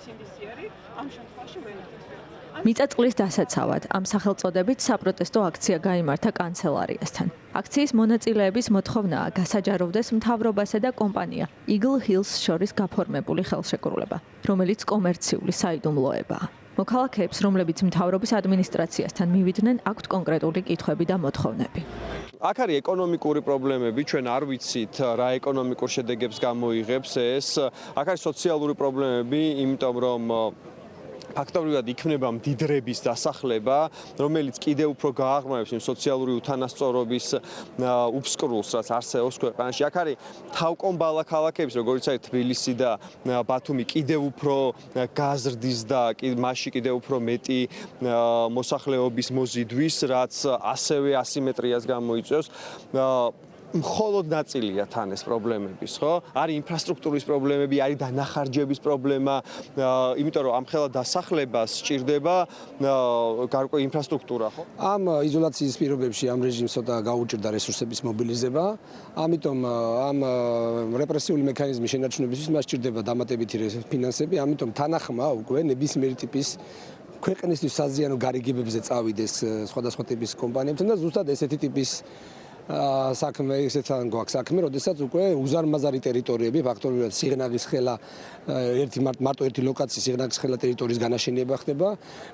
სინდისიერი ამ შემთხვევაში ვენახეთ. მიწაწყლის დასაცავად ამ სახელწოდებით საპროტესტო აქცია გაიმართა კანცელარიასთან. აქციის მონაწილეების მოთხოვნაა გასაჯაროვდეს მთავრობასა და კომპანია Eagle Hills შორის გაფორმებული ხელშეკრულება, რომელიც კომერციული საიდუმლოებაა. მოქალაქეებს, რომლებიც მთავრობის ადმინისტრაციასთან მივიდნენ, აქვთ კონკრეტული კითხვები და მოთხოვნები. აქ არის ეკონომიკური პრობლემები, ჩვენ არ ვიცით რა ეკონომიკურ შედეგებს გამოიღებს ეს. აქ არის სოციალური პრობლემები, იმიტომ რომ ფაქტობრივად იქნება მდიდრების დასახლება, რომელიც კიდევ უფრო გააღრმავებს იმ სოციალური უთანასწორობის უფსკრულს, რაც არსებობს ქვეყანაში. აქ არის თავკომბალა ქალაქების, როგორც არის თბილისი და ბათუმი, კიდევ უფრო გაზრდის და მასში კიდევ უფრო მეტი მოსახლეობის მოზიდვის, რაც ასევე ასიმეტრიას გამოიწვევს. მხოლოდ ნაწილია თან ეს პრობლემების, ხო? არის ინფრასტრუქტურის პრობლემები, არის დანახარჯების პრობლემა, იმიტომ რომ ამხელა დასახლებას სჭირდება გარკვეული ინფრასტრუქტურა, ხო? ამ იზოლაციის პირობებში ამ რეჟიმს ცოტა გაუჭირდა რესურსების მობილიზება, ამიტომ ამ რეპრესიული მექანიზმის შენარჩუნებისთვის მას სჭირდება დამატებითი ფინანსები, ამიტომ თანახმა უკვე ნებისმიერი ტიპის ქვეყნისთვის საზიანო გარიგებებზე წავიდეს სხვადასხვა ტიპის კომპანიებთან და ზუსტად ესეთი ტიპის საქმე ესეთან გვაქვს საქმე, როდესაც უკვე უზარმაზარი ტერიტორიები ფაქტობრივად სიღნაღის ხელა მარტო ერთი ლოკაციის სიღნაღის ხელა ტერიტორიის განაშენება ხდება.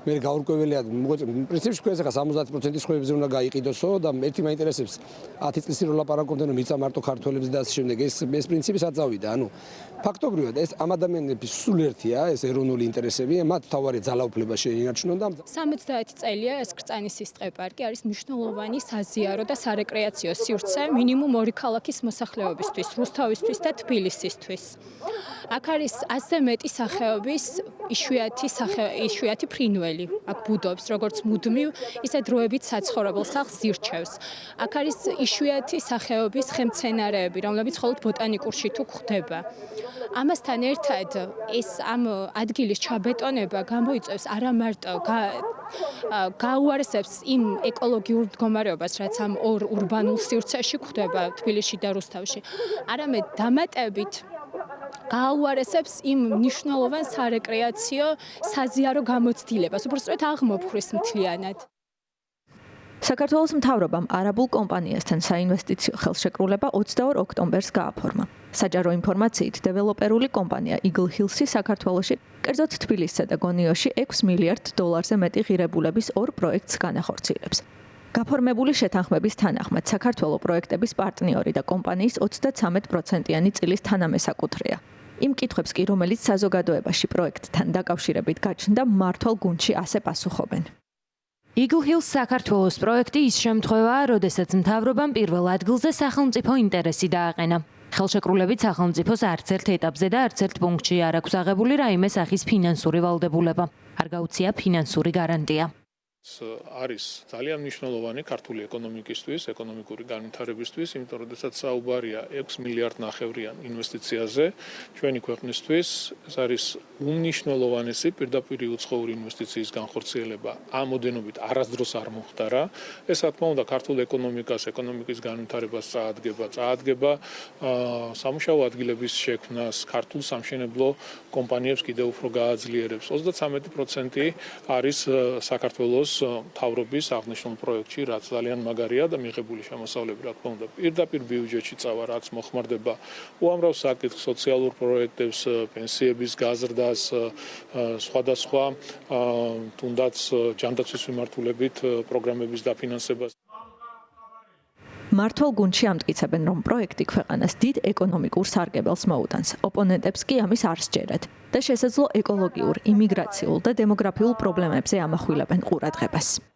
მე გაურკვეველია, პრინციპში თქვენ ახლა 70% სხვებზე უნდა გაიყიდოსო და ერთი მაინტერესებს 10 წლის წინ რო ლაპარაკობდნენ რომ მიწა მარტო ქართველებს და ასე შემდეგ. ეს პრინციპი საწავიდა. ანუ ფაქტობრივად ეს ამ ადამიანების სულ ერთია, ეს ეროვნული ინტერესები, მათ თავარი ძალაუფლება შეინარჩუნონ და 70 წელია ეს კრწანის სისწყე პარკი არის მნიშვნელოვანი საზიარო და სარეკრეაციო სივრცე მინიმუმ 2 ქალაქის მოსახლეობისთვის, რუსთავისთვის და თბილისისთვის. აქ არის ასე მეტი სახეობის იშვიათი ფრინველი. აქ ბუდობს როგორც მუდმივ, ისე დროებით საცხოვრებელ სახლს ირჩევს. აქ არის იშვიათი სახეობის ხემცენარეები, რომლებიც მხოლოდ ბოტანიკურში თუ გვხვდება. ამასთან ერთად ეს ამ ადგილის ჩაბეტონება გამოიწვევს არა მარტო გაუარესებს იმ ეკოლოგიურ მდგომარეობას, რაც ამ ორ ურბანულ სივრცეში გვხვდება თბილისში და რუსთავში, არამედ დამატებით გაუარესებს იმ მნიშვნელოვან სარეკრეაციო საზიარო გამოცდილებას, უბრალოდ აღმოფხვის მთლიანად. საქართველოს მთავრობამ არაბულ კომპანიასთან საინვესტიციო ხელშეკრულება 22 ოქტომბერს გააფორმა. საჯარო ინფორმაციით, დეველოპერული კომპანია Eagle Hills-ი საქართველოში, კერძოდ თბილისსა და გონიოში 6 მილიარდ დოლარზე მეტი ღირებულების ორ პროექტს განახორციელებს. გაფორმებული შეთანხმების თანახმად საქართველოს პროექტების პარტნიორი და კომპანიის 33%-იანი წილის თანამესაკუთრეა. იმ კითხვებს კი, რომელიც საზოგადოებაში პროექტთან დაკავშირებით გაჩნდა, მმართველ გუნდში ასე პასუხობენ. Eagle Hills საქართველოს პროექტი ის შემთხვევაა, როდესაც მთავრობამ პირველ ადგილზე სახელმწიფო ინტერესი დააყენა. ხელშეკრულებით სახელმწიფოს არც ერთ ეტაპზე და არც ერთ პუნქტში არ აქვს აღებული რაიმე სახის ფინანსური ვალდებულება. არ გაუწია ფინანსური გარანტია. არის ძალიან მნიშვნელოვანი ქართული ეკონომიკისთვის, ეკონომიკური განვითარებისთვის, იმიტომ რომ შესაძ საუბარია 6 მილიარდ ნახევრიან ინვესტიციაზე ჩვენი ქვეყნისთვის. ეს არის უმნიშვნელოვანესი პირდაპირ უცხოური ინვესტიციის განხორციელება. ამ მოდენობით არასდროს არ მოხდარა. ეს რა თქმა უნდა ქართულ ეკონომიკას, ეკონომიკის განვითარებას წაადგება სამუშაო ადგილების შექმნას, ქართულ სამშენებლო კომპანიებს კიდევ უფრო გააძლიერებს. 33% არის საქართველოს მთავრობის აღნიშნულ პროექტში, რაც ძალიან მაგარია და მიღებული შემოსავლები, რა თქმა უნდა, პირდაპირ ბიუჯეტში წავა, რაც მოხმარდება უამრავ საკითხს, სოციალურ პროექტებს, პენსიების გაზრდას, სხვადასხვა თუნდაც ჯანდაცვის მიმართულებით პროგრამების დაფინანსებას. მმართველ გუნდში ამტკიცებენ, რომ პროექტი ქვეყანას დიდ ეკონომიკურ სარგებელს მოუტანს. ოპონენტებს კი ამის არ სჯერათ და შესაძლო ეკოლოგიურ, იმიგრაციულ და დემოგრაფიულ პრობლემებზე ამახვილებენ ყურადღებას.